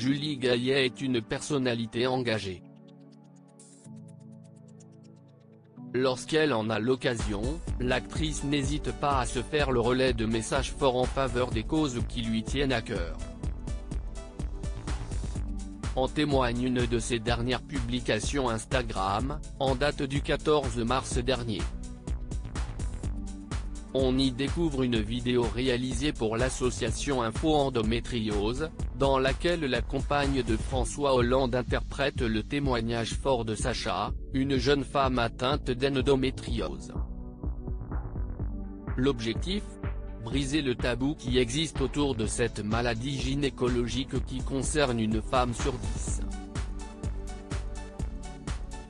Julie Gaillet est une personnalité engagée. Lorsqu'elle en a l'occasion, l'actrice n'hésite pas à se faire le relais de messages forts en faveur des causes qui lui tiennent à cœur. En témoigne une de ses dernières publications Instagram, en date du 14 mars dernier. On y découvre une vidéo réalisée pour l'association Info Endométriose, dans laquelle la compagne de François Hollande interprète le témoignage fort de Sacha, une jeune femme atteinte d'endométriose. L'objectif ? Briser le tabou qui existe autour de cette maladie gynécologique qui concerne une femme sur 10.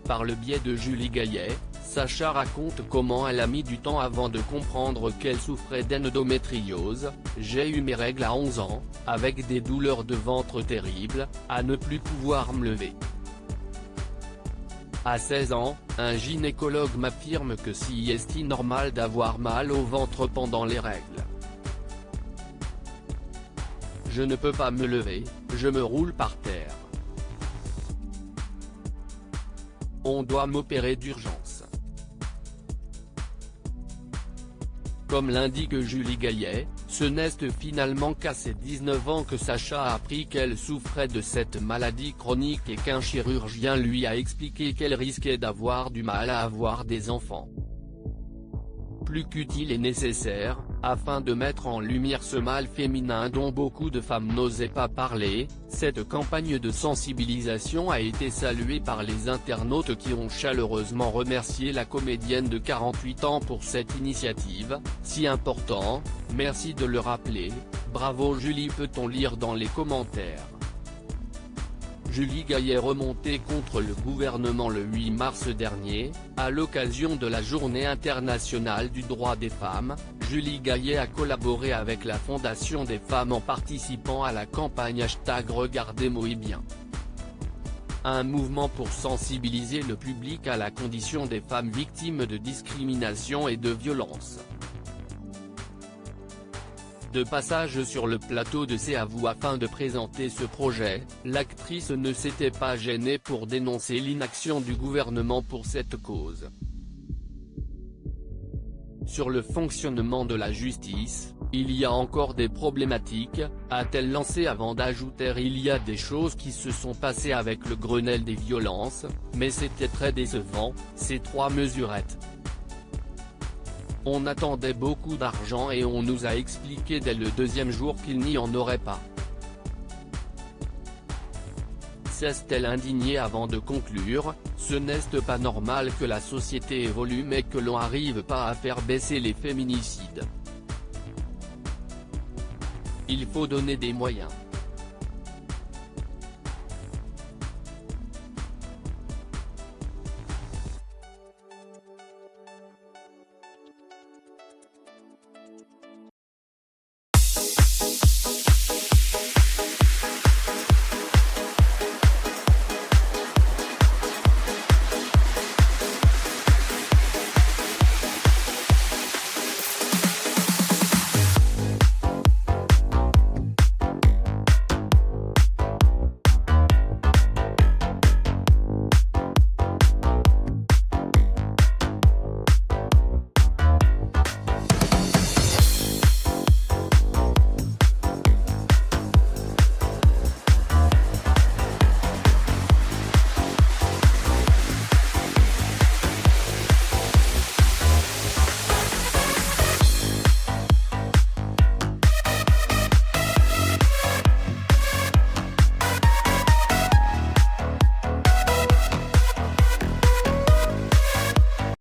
Par le biais de Julie Gaillet, Sacha raconte comment elle a mis du temps avant de comprendre qu'elle souffrait d'endométriose. J'ai eu mes règles à 11 ans, avec des douleurs de ventre terribles, à ne plus pouvoir me lever. À 16 ans, un gynécologue m'affirme que si est normal d'avoir mal au ventre pendant les règles. Je ne peux pas me lever, je me roule par terre. On doit m'opérer d'urgence. Comme l'indique Julie Gaillet, ce n'est finalement qu'à ses 19 ans que Sacha a appris qu'elle souffrait de cette maladie chronique et qu'un chirurgien lui a expliqué qu'elle risquait d'avoir du mal à avoir des enfants. Plus qu'utile et nécessaire, afin de mettre en lumière ce mal féminin dont beaucoup de femmes n'osaient pas parler, cette campagne de sensibilisation a été saluée par les internautes qui ont chaleureusement remercié la comédienne de 48 ans pour cette initiative, si important, merci de le rappeler, bravo Julie, peut-on lire dans les commentaires. Julie Gaillet remontée contre le gouvernement le 8 mars dernier, à l'occasion de la Journée internationale du droit des femmes, Julie Gaillet a collaboré avec la Fondation des femmes en participant à la campagne #Regardez-moi bien. Un mouvement pour sensibiliser le public à la condition des femmes victimes de discrimination et de violence. De passage sur le plateau de C'est à vous afin de présenter ce projet, l'actrice ne s'était pas gênée pour dénoncer l'inaction du gouvernement pour cette cause. Sur le fonctionnement de la justice, il y a encore des problématiques, a-t-elle lancé avant d'ajouter il y a des choses qui se sont passées avec le Grenelle des violences, mais c'était très décevant, ces 3 mesurettes. On attendait beaucoup d'argent et on nous a expliqué dès le 2e jour qu'il n'y en aurait pas. S'est-elle indignée avant de conclure, ce n'est pas normal que la société évolue mais que l'on n'arrive pas à faire baisser les féminicides. Il faut donner des moyens.